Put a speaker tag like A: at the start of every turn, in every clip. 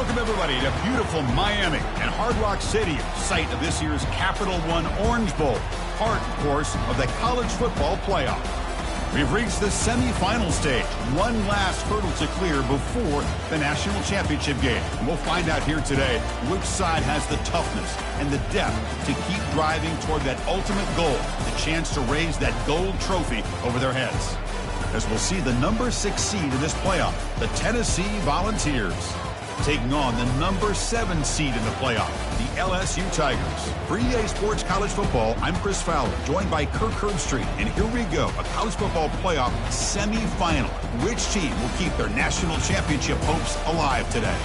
A: Welcome, everybody, to beautiful Miami and Hard Rock Stadium, site of this year's Capital One Orange Bowl, part, of course, of the college football playoff. We've reached the semifinal stage, one last hurdle to clear before the national championship game. And we'll find out here today which side has the toughness and the depth to keep driving toward that ultimate goal, the chance to raise that gold trophy over their heads. As we'll see the number 6 seed in this playoff, the Tennessee Volunteers, taking on the number 7 seed in the playoff, the LSU Tigers. For EA Sports College Football, I'm Chris Fowler, joined by Kirk Herbstreit. And here we go, a college football playoff semifinal. Which team will keep their national championship hopes alive today?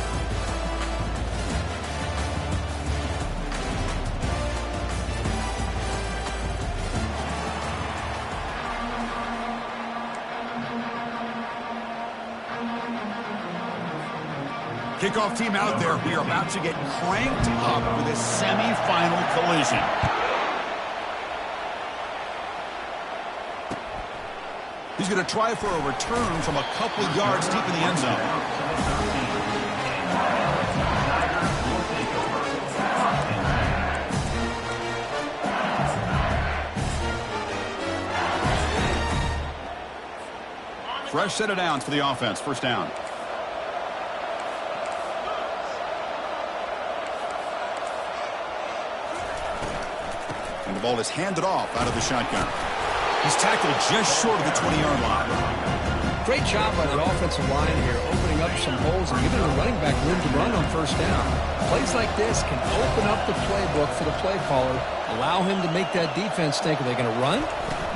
A: Kickoff team out there. We are about to get cranked up for this semifinal collision. He's going to try for a return from a couple of yards deep in the end zone. Fresh set of downs for the offense. First down. The ball is handed off out of the shotgun. He's tackled just short of the 20-yard line.
B: Great job by the offensive line here, opening up some holes and giving the running back room to run on first down. Plays like this can open up the playbook for the play caller, allow him to make that defense think, are they going to run?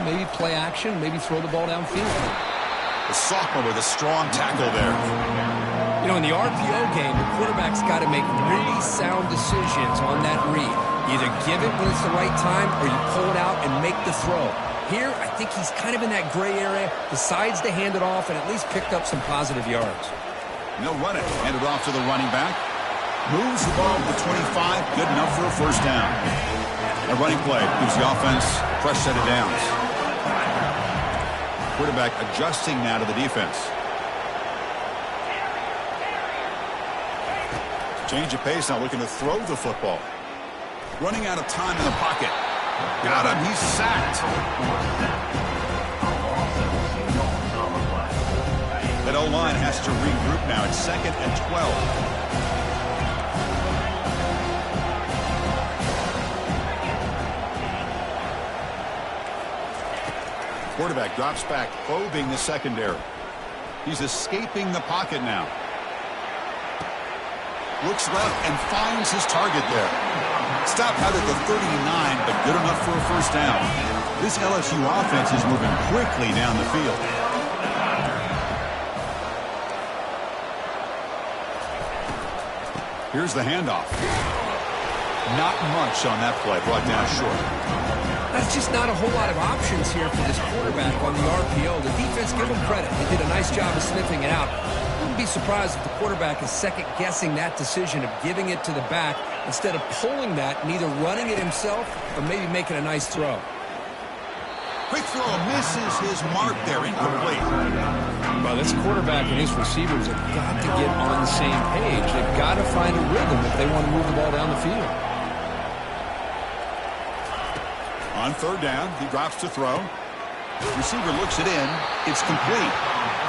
B: Maybe play action, maybe throw the ball downfield.
A: The sophomore with a strong tackle there.
B: You know, in the RPO game, the quarterback's got to make really sound decisions on that read. Either give it when it's the right time or you pull it out and make the throw. Here, I think he's kind of in that gray area, decides to hand it off and at least picked up some positive yards.
A: And they'll run it. Hand it off to the running back. Moves the ball to the 25. Good enough for a first down. A running play gives the offense a fresh set of downs. Quarterback adjusting now to the defense. Change of pace now, looking to throw the football. Running out of time in the pocket. Got him. He's sacked. That O-line has to regroup now. It's 2nd and 12. Quarterback drops back, probing the secondary. He's escaping the pocket now. Looks left and finds his target there. Stopped out at the 39, but good enough for a first down. This LSU offense is moving quickly down the field. Here's the handoff. Not much on that play, brought down short.
B: That's just not a whole lot of options here for this quarterback on the RPO. The defense, give him credit. They did a nice job of sniffing it out. I wouldn't be surprised if the quarterback is second-guessing that decision of giving it to the back instead of pulling that and either running it himself or maybe making a nice throw.
A: Quick throw misses his mark there, incomplete.
B: Well, this quarterback and his receivers have got to get on the same page. They've got to find a rhythm if they want to move the ball down the field.
A: On third down, he drops to throw. Receiver looks it in. It's complete.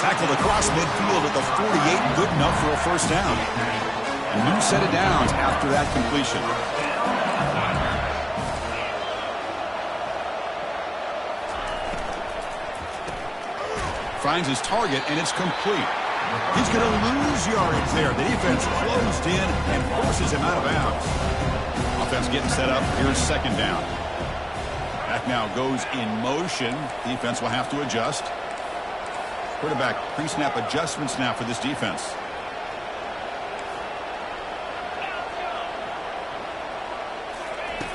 A: Tackled across midfield at the 48. Good enough for a first down. A new set of downs after that completion. Finds his target, and it's complete. He's going to lose yardage there. The defense closed in and forces him out of bounds. Offense getting set up. Here's second down. Back now goes in motion. Defense will have to adjust. Quarterback pre-snap adjustments now for this defense.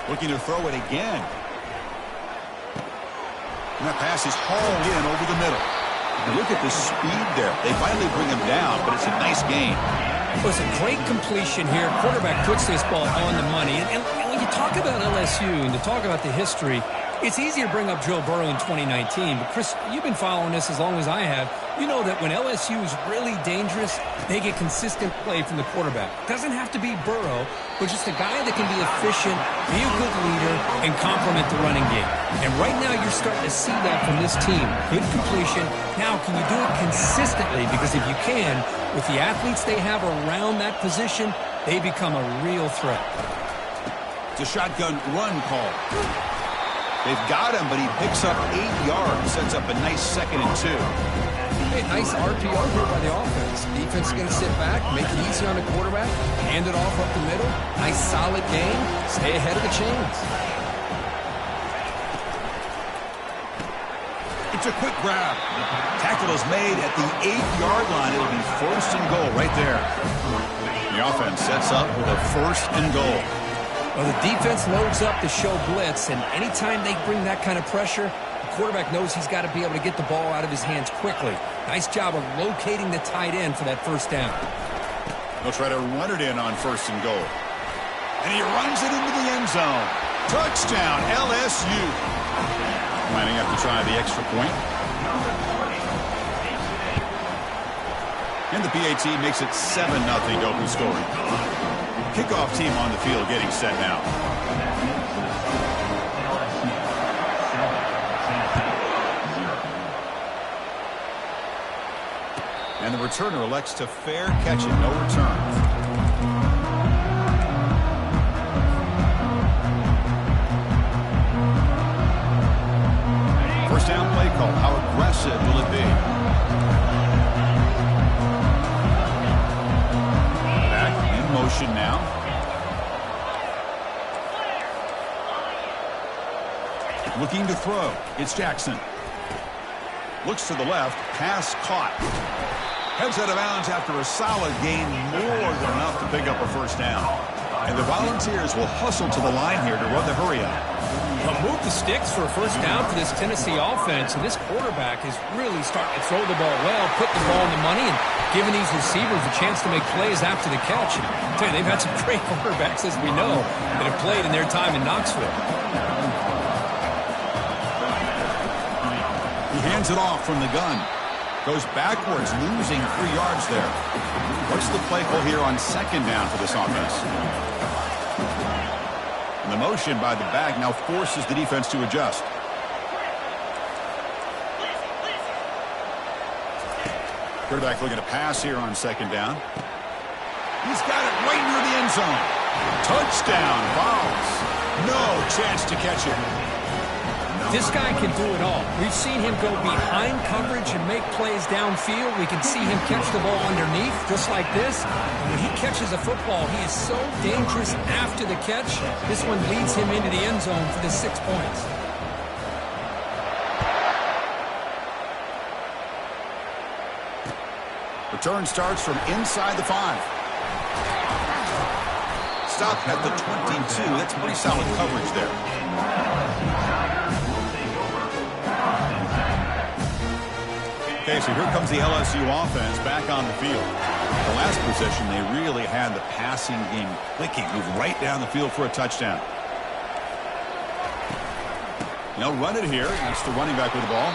A: Looking to throw it again. And that pass is hauled in over the middle. And look at the speed there. They finally bring him down, but it's a nice gain.
B: It was a great completion here. Quarterback puts this ball on the money. And when you talk about LSU and you talk about the history, it's easy to bring up Joe Burrow in 2019. But, Chris, you've been following this as long as I have. You know that when LSU is really dangerous, they get consistent play from the quarterback. Doesn't have to be Burrow, but just a guy that can be efficient, be a good leader, and complement the running game. And right now you're starting to see that from this team. Good completion. Now, can you do it consistently? Because if you can, with the athletes they have around that position, they become a real threat.
A: It's a shotgun run call. They've got him, but he picks up 8 yards, sets up a nice 2nd and 2.
B: Hey, nice RPO here by the offense. Defense is going to sit back, make it easy on the quarterback, hand it off up the middle. Nice solid game. Stay ahead of the chains.
A: It's a quick grab. Tackle is made at the 8-yard line. It'll be 1st and goal right there. The offense sets up with a 1st and goal.
B: Well, the defense loads up to show blitz, and anytime they bring that kind of pressure, the quarterback knows he's got to be able to get the ball out of his hands quickly. Nice job of locating the tight end for that 1st down.
A: They'll try to run it in on 1st and goal. And he runs it into the end zone. Touchdown, LSU. Lining up to try the extra point. And the PAT makes it 7-0 open scoring. Kickoff team on the field getting set now. And the returner elects to fair catch it, no return. First down play call. How aggressive will it be? Back in motion now. Looking to throw. It's Jackson. Looks to the left. Pass caught. Heads out of bounds after a solid gain, more than enough to pick up a 1st down. And the Volunteers will hustle to the line here to run the hurry up.
B: Well, move the sticks for a 1st down for this Tennessee offense, and this quarterback is really starting to throw the ball well, put the ball in the money, and giving these receivers a chance to make plays after the catch. And I'll tell you, they've had some great quarterbacks, as we know, that have played in their time in Knoxville.
A: He hands it off from the gun. Goes backwards, losing 3 yards there. What's the play call here on 2nd down for this offense? And the motion by the back now forces the defense to adjust. Quarterback looking to pass here on 2nd down. He's got it right near the end zone. Touchdown, Vols. No chance to catch it.
B: This guy can do it all. We've seen him go behind coverage and make plays downfield. We can see him catch the ball underneath, just like this. And when he catches a football, he is so dangerous after the catch. This one leads him into the end zone for the 6 points.
A: Return starts from inside the 5. Stop at the 22. That's pretty solid coverage there. Okay, so here comes the LSU offense back on the field. The last possession, they really had the passing game clicking. Moved right down the field for a touchdown. They'll run it here. That's the running back with the ball.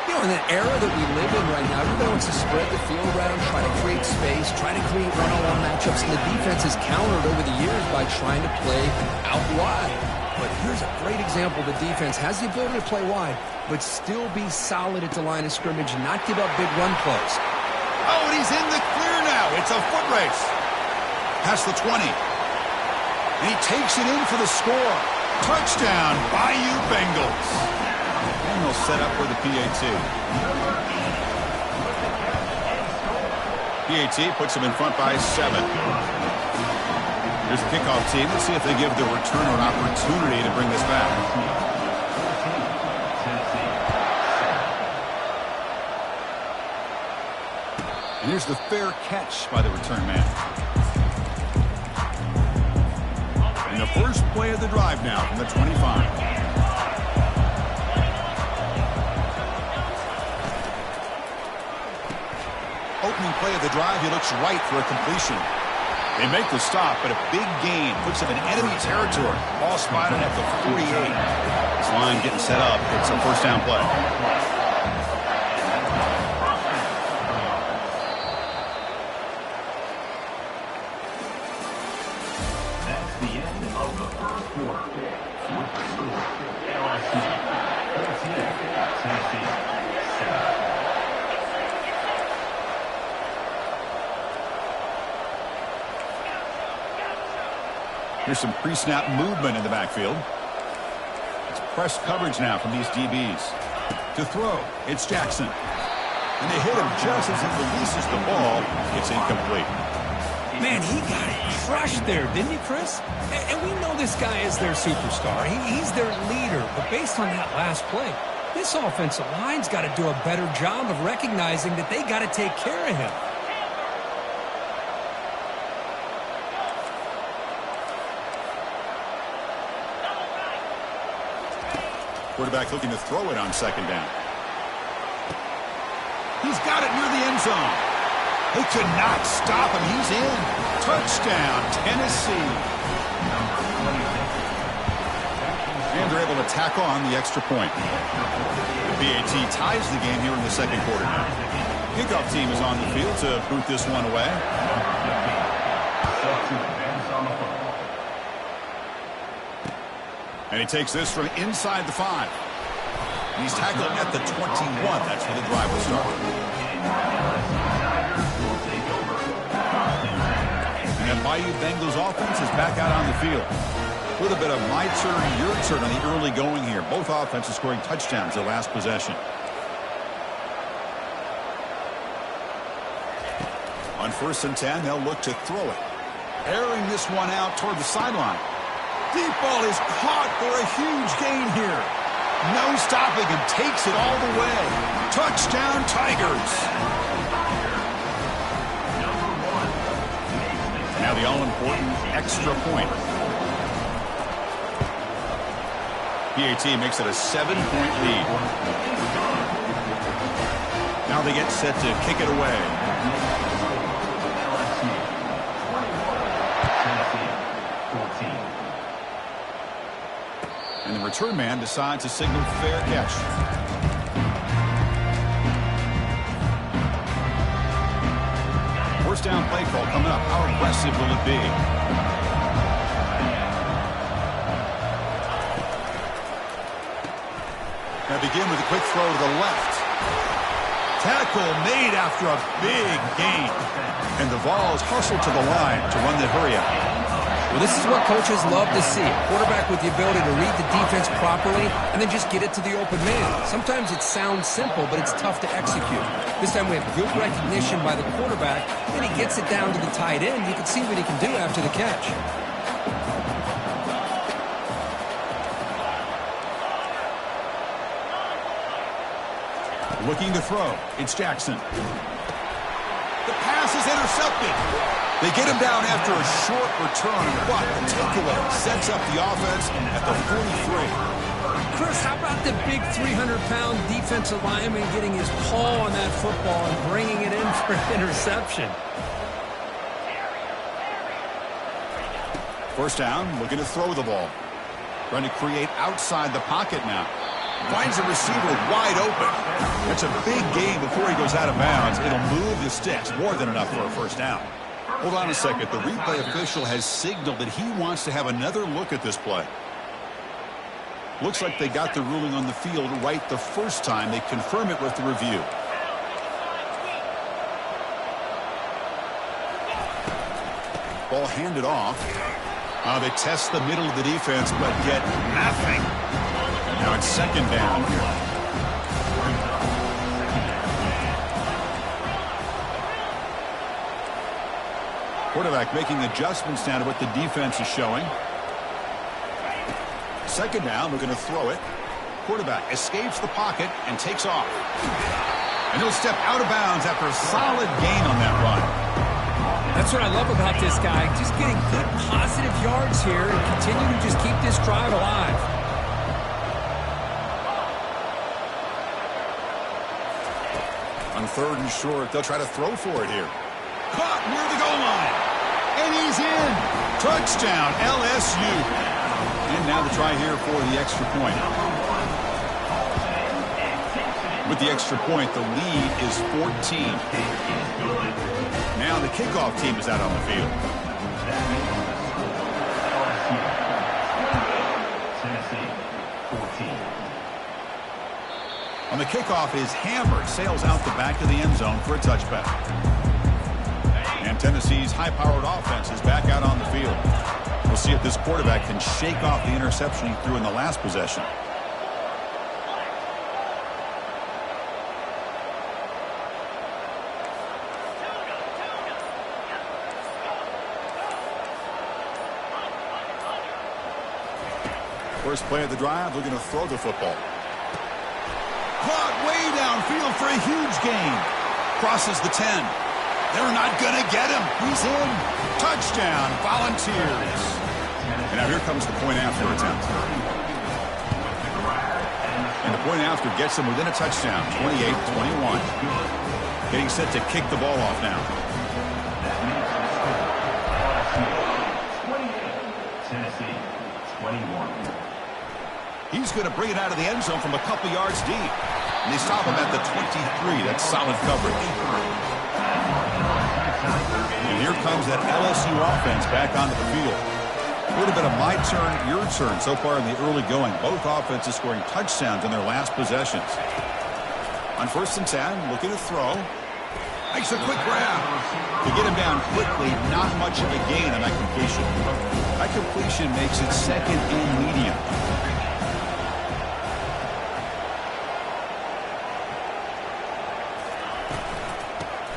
B: You know, in the era that we live in right now, everybody wants to spread the field around, try to create space, try to create one-on-one matchups, and the defense has countered over the years by trying to play out wide. But here's a great example. The defense has the ability to play wide, but still be solid at the line of scrimmage and not give up big run plays.
A: Oh, and he's in the clear now. It's a foot race. Past the 20. And he takes it in for the score. Touchdown, Bayou Bengals. And they'll set up for the PAT. PAT puts them in front by 7. Here's the kickoff team. Let's see if they give the returner an opportunity to bring this back. And here's the fair catch by the return man. And the first play of the drive now from the 25. Opening play of the drive, he looks right for a completion. They make the stop, but a big gain puts them in enemy territory. Ball spotted at the 48. This line getting set up. It's a 1st down play.
C: score. With the score, LSU 14, Tennessee 7.
A: Here's some pre-snap movement in the backfield. It's press coverage now from these DBs. To throw, it's Jackson. And they hit him just as he releases the ball. It's incomplete.
B: Man, he got it crushed there, didn't he, Chris? And we know this guy is their superstar. He's their leader. But based on that last play, this offensive line's got to do a better job of recognizing that they got to take care of him.
A: Quarterback looking to throw it on second down. He's got it near the end zone. They could not stop him. He's in. Touchdown, Tennessee. And they're able to tack on the extra point. The BAT ties the game here in the second quarter now. Kickoff team is on the field to boot this one away. And he takes this from inside the 5. He's tackled at the 21. That's where the drive will start. And the Bayou Bengals offense is back out on the field. A little bit of my turn, your turn on the early going here. Both offenses scoring touchdowns their last possession. On 1st and 10, they'll look to throw it. Airing this one out toward the sideline. Deep ball is caught for a huge gain here. No stopping him. Takes it all the way. Touchdown, Tigers. Now the all-important extra point. BAT makes it a 7-point lead. Now they get set to kick it away. And the return man decides to signal fair catch. First down play call coming up. How aggressive will it be? Now begin with a quick throw to the left. Tackle made after a big gain. And the Vols hustle to the line to run the hurry up.
B: Well, this is what coaches love to see. A quarterback with the ability to read the defense properly and then just get it to the open man. Sometimes it sounds simple, but it's tough to execute. This time we have good recognition by the quarterback, and he gets it down to the tight end. You can see what he can do after the catch.
A: Looking to throw. It's Jackson. The pass is intercepted. They get him down after a short return, but the takeaway sets up the offense at the 43.
B: Chris, how about the big 300-pound defensive lineman getting his paw on that football and bringing it in for an interception?
A: First down, looking to throw the ball. Trying to create outside the pocket now. Finds a receiver wide open. That's a big gain before he goes out of bounds. It'll move the sticks. More than enough for a first down. Hold on a second. The replay official has signaled that he wants to have another look at this play. Looks like they got the ruling on the field right the first time. They confirm it with the review. Ball handed off. They test the middle of the defense, but get nothing. Now it's second down here. Quarterback making adjustments now to what the defense is showing. Second down, we're going to throw it. Quarterback escapes the pocket and takes off. And he'll step out of bounds after a solid gain on that run.
B: That's what I love about this guy. Just getting good positive yards here and continue to just keep this drive alive.
A: On 3rd and short, they'll try to throw for it here. Caught near the goal line. And he's in. Touchdown, LSU. And now the try here for the extra point. With the extra point, the lead is 14. Now the kickoff team is out on the field. And the kickoff is hammered, sails out the back of the end zone for a touchback. And Tennessee's high-powered offense is back out on the field. We'll see if this quarterback can shake off the interception he threw in the last possession. First play of the drive, they're going to throw the football. Caught way downfield for a huge gain. Crosses the 10. They're not going to get him. He's in. Touchdown, Volunteers. And now here comes the point after attempt. And the point after gets them within a touchdown, 28-21. Getting set to kick the ball off now.
C: Tennessee, 21.
A: He's going to bring it out of the end zone from a couple yards deep. And they stop him at the 23. That's solid coverage. And here comes that LSU offense back onto the field. Would have been a my turn, your turn so far in the early going. Both offenses scoring touchdowns in their last possessions. On 1st and 10, looking to throw. Makes a quick grab. To get him down quickly, not much of a gain on that completion. That completion makes it 2nd and medium.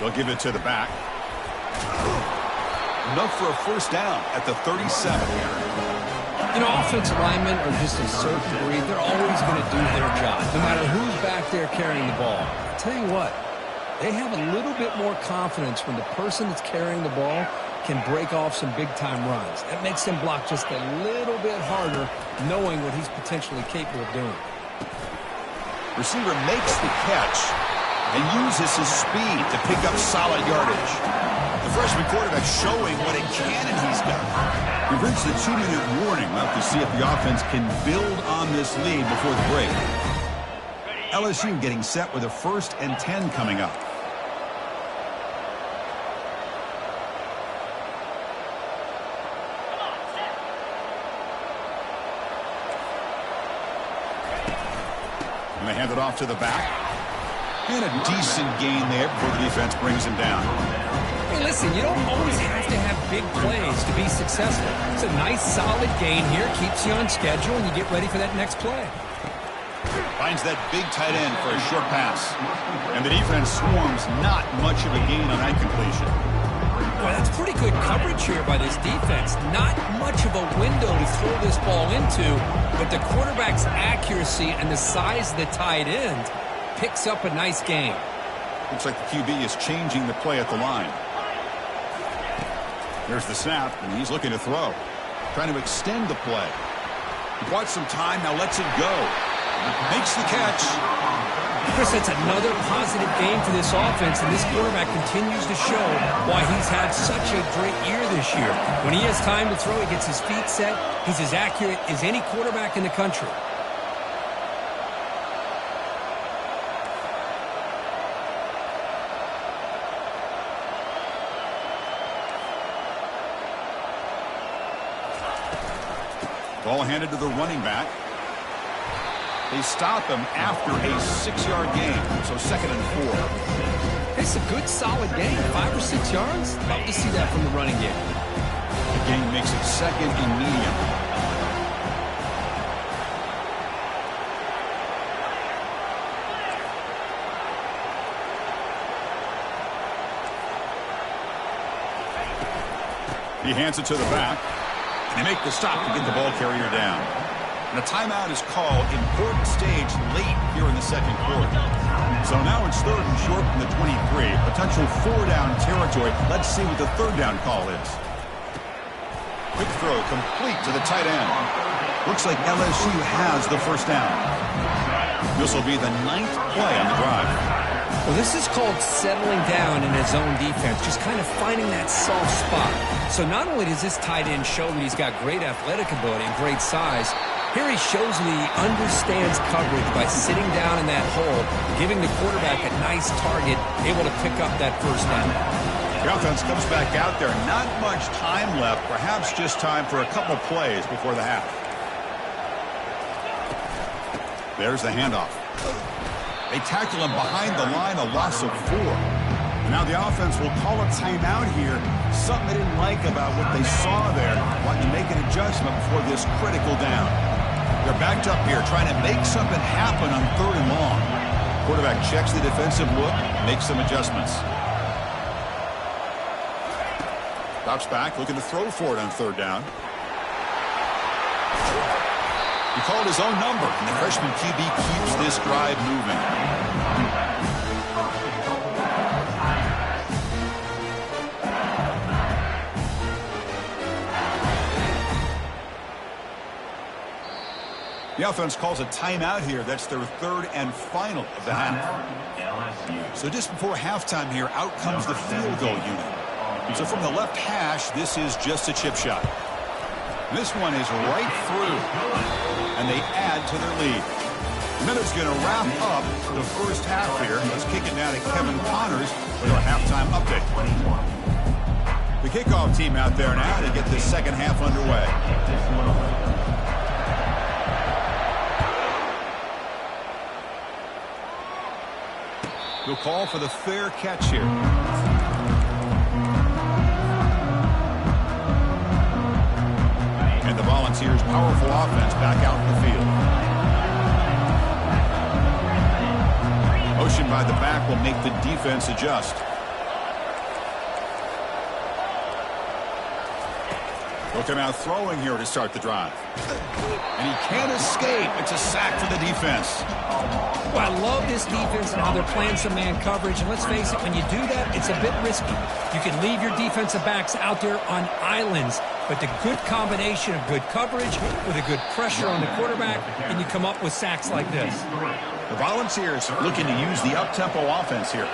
A: They'll give it to the back. Enough for a first down at the 37.
B: You know, offensive linemen are just a certain breed. They're always going to do their job, no matter who's back there carrying the ball. I'll tell you what, they have a little bit more confidence when the person that's carrying the ball can break off some big-time runs. That makes them block just a little bit harder, knowing what he's potentially capable of doing.
A: Receiver makes the catch and uses his speed to pick up solid yardage. The freshman quarterback showing what a cannon he's got. We've reached the 2-minute warning. We'll have to see if the offense can build on this lead before the break. LSU getting set with a 1st and 10 coming up. And they hand it off to the back. And a decent gain there before the defense brings him down.
B: Hey, listen, you don't always have to have big plays to be successful. It's a nice, solid gain here. Keeps you on schedule, and you get ready for that next play.
A: Finds that big tight end for a short pass. And the defense swarms, not much of a gain on that completion.
B: Well, that's pretty good coverage here by this defense. Not much of a window to throw this ball into, but the quarterback's accuracy and the size of the tight end picks up a nice gain.
A: Looks like the QB is changing the play at the line. There's the snap, and he's looking to throw. Trying to extend the play. He bought some time, now lets it go. Makes the catch.
B: Chris, that's another positive game for this offense, and this quarterback continues to show why he's had such a great year this year. When he has time to throw, he gets his feet set. He's as accurate as any quarterback in the country.
A: Ball handed to the running back. They stop him after a 6-yard gain, so 2nd and 4.
B: It's a good, solid gain, 5 or 6 yards. Love to see that from the running game.
A: The gain makes it 2nd and medium. He hands it to the back. And they make the stop to get the ball carrier down. And a timeout is called. Important stage late here in the 2nd quarter. So now it's 3rd and short from the 23. Potential 4-down territory. Let's see what the 3rd down call is. Quick throw complete to the tight end. Looks like LSU has the 1st down. This will be the 9th play on the drive.
B: Well, this is called settling down in his own defense, just kind of finding that soft spot. So not only does this tight end show that he's got great athletic ability and great size, here he shows that he understands coverage by sitting down in that hole, giving the quarterback a nice target, able to pick up that 1st down.
A: The offense comes back out there. Not much time left, perhaps just time for a couple plays before the half. There's the handoff. They tackle him behind the line, a loss of 4. And now the offense will call a timeout here. Something they didn't like about what they saw there. Wanting to make an adjustment before this critical down. They're backed up here, trying to make something happen on 3rd and long. Quarterback checks the defensive look, makes some adjustments. Drops back, looking to throw for it on 3rd down. He called his own number, and the freshman QB keeps this drive moving. The offense calls a timeout here. That's their 3rd and final of the half. So just before halftime here, out comes the field goal unit. So from the left hash, this is just a chip shot. This one is right through, and they add to their lead. And then it's going to wrap up the first half here. Let's kick it now to Kevin Connors with our halftime update. The kickoff team out there now to get this second half underway. We'll call for the fair catch here. And the Volunteers' powerful offense back out in the field. Motion by the back will make the defense adjust. They'll come out throwing here to start the drive. And he can't escape. It's a sack for the defense.
B: Well, I love this defense and how they're playing some man coverage. And let's face it, when you do that, it's a bit risky. You can leave your defensive backs out there on islands, but the good combination of good coverage with a good pressure on the quarterback, and you come up with sacks like this.
A: The Volunteers looking to use the up-tempo offense here.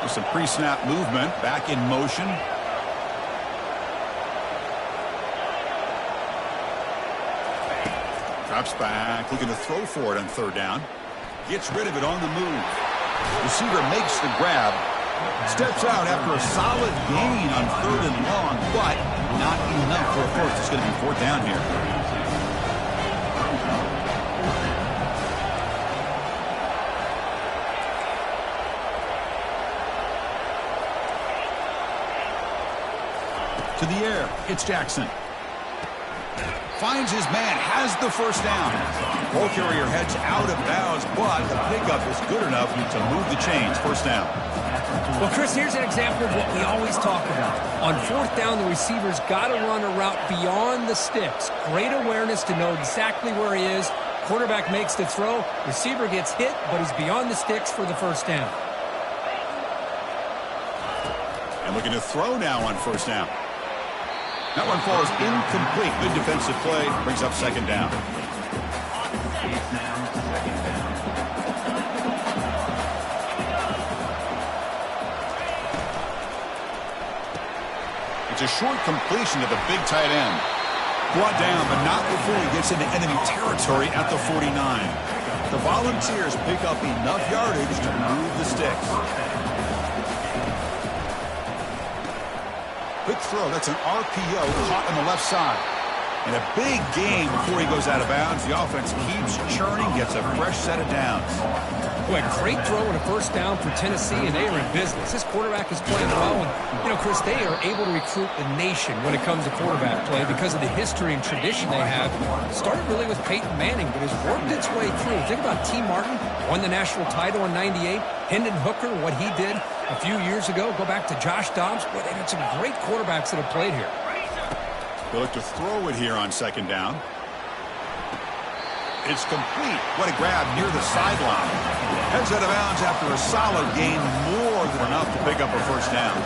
A: With some pre-snap movement, back in motion. Drops back, looking to throw for it on 3rd down. Gets rid of it on the move. Receiver makes the grab. Steps out after a solid gain on 3rd and long, but not enough for a first. It's going to be 4th down here. To the air, it's Jackson. Finds his man, has the first down. Ball carrier heads out of bounds, but the pickup is good enough to move the chains. 1st down.
B: Well, Chris, here's an example of what we always talk about. On 4th down, the receiver's got to run a route beyond the sticks. Great awareness to know exactly where he is. Quarterback makes the throw. Receiver gets hit, but he's beyond the sticks for the 1st down.
A: And looking to throw now on 1st down. That one falls incomplete. Good defensive play. Brings up 2nd down. It's a short completion to the big tight end. Brought down, but not before he gets into enemy territory at the 49. The Volunteers pick up enough yardage to move the sticks. Quick throw. That's an RPO caught on the left side. And a big game before he goes out of bounds. The offense keeps churning, gets a fresh set of downs.
B: Boy, great throw and a 1st down for Tennessee, and they are in business. This quarterback is playing well. And, Chris, they are able to recruit the nation when it comes to quarterback play because of the history and tradition they have. Started really with Peyton Manning, but has worked its way through. Think about T. Martin, won the national title in '98. Hendon Hooker, what he did a few years ago. Go back to Josh Dobbs. Boy, they've got some great quarterbacks that have played here.
A: They look to throw it here on 2nd down. It's complete. What a grab near the sideline. Heads out of bounds after a solid gain, more than enough to pick up a 1st down.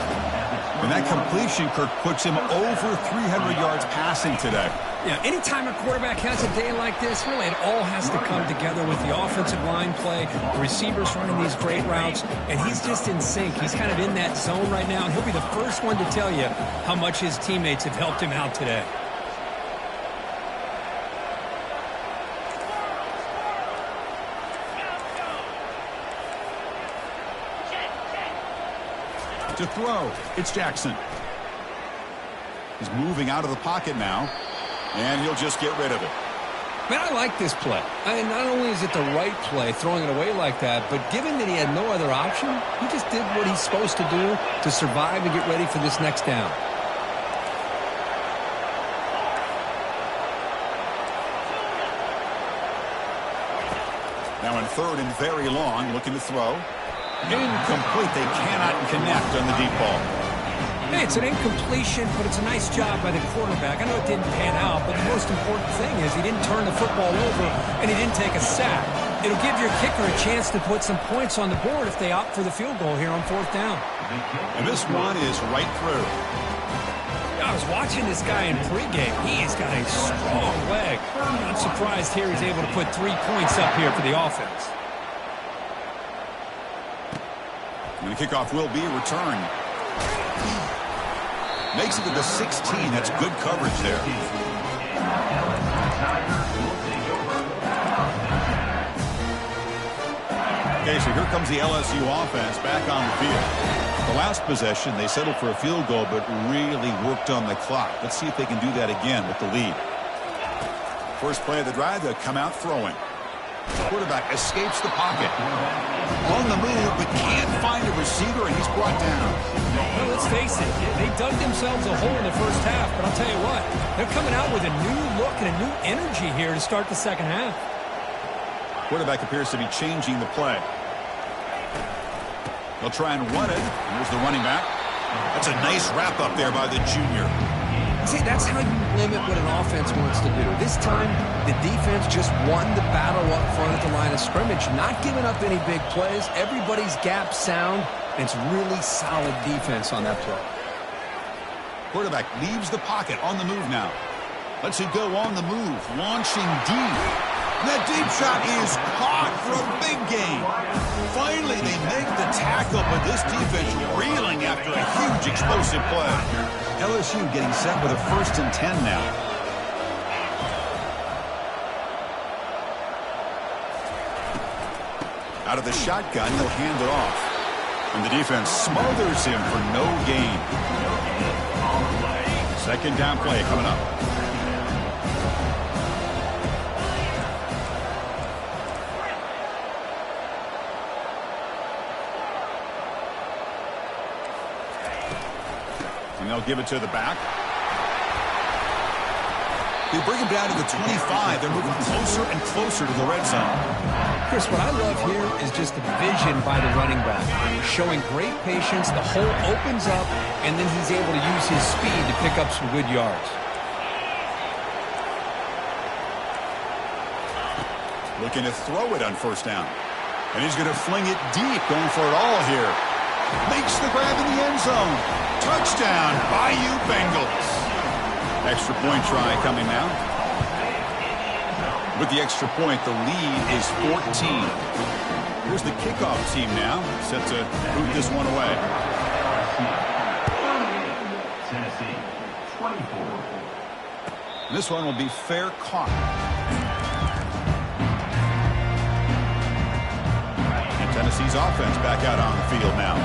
A: And that completion, Kirk, puts him over 300 yards passing today.
B: Yeah, anytime a quarterback has a day like this, really it all has to come together with the offensive line play, the receivers running these great routes, and he's just in sync. He's kind of in that zone right now, and he'll be the first one to tell you how much his teammates have helped him out today.
A: To throw, it's Jackson. He's moving out of the pocket now, and he'll just get rid of it.
B: Man, I like this play. Not only is it the right play, throwing it away like that, but given that he had no other option, he just did what he's supposed to do to survive and get ready for this next down.
A: Now in third and very long, looking to throw. Incomplete. They cannot connect on the deep ball.
B: Hey, it's an incompletion, but it's a nice job by the quarterback. I know it didn't pan out, but the most important thing is he didn't turn the football over and he didn't take a sack. It'll give your kicker a chance to put some points on the board if they opt for the field goal here on fourth down.
A: And this one is right through.
B: I was watching this guy in pregame. He has got a strong leg. I'm not surprised here he's able to put 3 points up here for the offense.
A: And the kickoff will be returned. Makes it to the 16. That's good coverage there. Okay, so here comes the LSU offense back on the field. The last possession, they settled for a field goal, but really worked on the clock. Let's see if they can do that again with the lead. First play of the drive, they'll come out throwing. Quarterback escapes the pocket. On the move, but can't find a receiver, and he's brought down.
B: Well, let's face it, they dug themselves a hole in the first half, but I'll tell you what, they're coming out with a new look and a new energy here to start the second half.
A: Quarterback appears to be changing the play. They'll try and run it. Here's the running back. That's a nice wrap up there by the junior.
B: See, that's how you limit what an offense wants to do. This time, the defense just won the battle up front at the line of scrimmage, not giving up any big plays. Everybody's gap sound, and it's really solid defense on that play.
A: Quarterback leaves the pocket on the move now. Lets it go on the move, launching deep. That deep shot is caught for a big gain. Finally, they make the tackle, but this defense reeling after a huge explosive play. LSU getting set with a 1st and 10 now. Out of the shotgun, they'll hand it off. And the defense smothers him for no gain. Second down play coming up. And they'll give it to the back. They bring him down to the 25. They're moving closer and closer to the red zone.
B: Chris, what I love here is just the vision by the running back. Showing great patience. The hole opens up, and then he's able to use his speed to pick up some good yards.
A: Looking to throw it on first down. And he's going to fling it deep, going for it all here. Makes the grab in the end zone. Touchdown, Bayou Bengals. Extra point try coming now. With the extra point, the lead is 14. Here's the kickoff team now, set to boot this one away.
C: Tennessee, 24.
A: This one will be fair caught. And Tennessee's offense back out on the field now.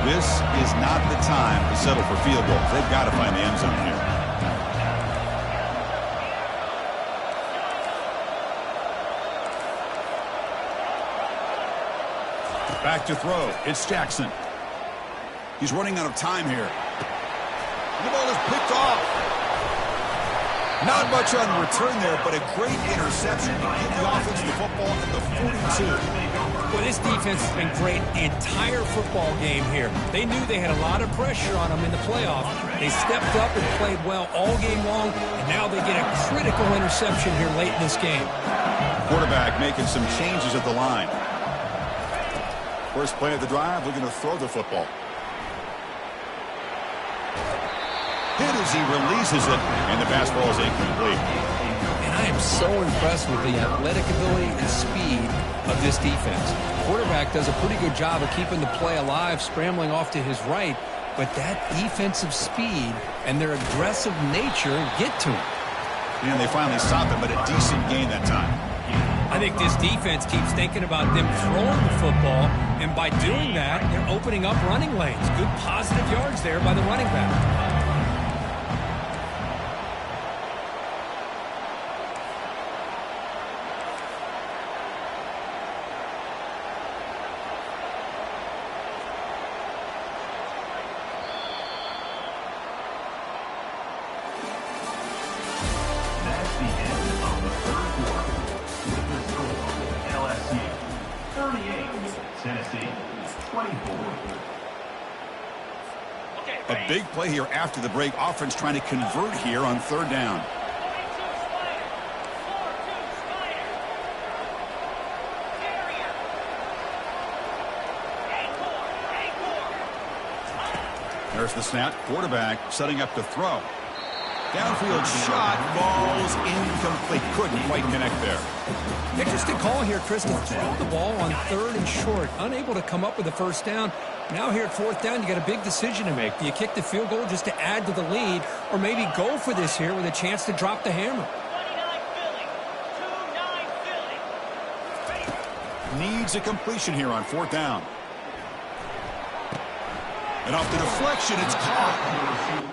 A: This is not the time to settle for field goals. They've got to find the end zone here. Back to throw. It's Jackson. He's running out of time here. The ball is picked off. Not much on return there, but a great interception to give the offense the football at the 42.
B: Well, this defense has been great the entire football game here. They knew they had a lot of pressure on them in the playoff. They stepped up and played well all game long, and now they get a critical interception here late in this game.
A: Quarterback making some changes at the line. First play of the drive, looking to throw the football. Hit as he releases it, and the pass ball is incomplete.
B: And I am so impressed with the athletic ability and speed of this defense. Quarterback does a pretty good job of keeping the play alive, scrambling off to his right, but that defensive speed and their aggressive nature get to him.
A: And they finally stop him, but a decent gain that time.
B: I think this defense keeps thinking about them throwing the football, and by doing that, they're opening up running lanes. Good positive yards there by the running back.
C: third quarter. With the score, LSU 38, Tennessee 24.
A: A big play here after the break. Offense trying to convert here on third down. There's the snap. Quarterback setting up to throw. Downfield shot. Ball's incomplete. Couldn't quite connect there.
B: Interesting call here, Chris, to throw the ball on third and short. Unable to come up with a first down. Now here at fourth down, you got a big decision to make. Do you kick the field goal just to add to the lead, or maybe go for this here with a chance to drop the hammer?
A: Needs a completion here on fourth down. And off the deflection, it's caught.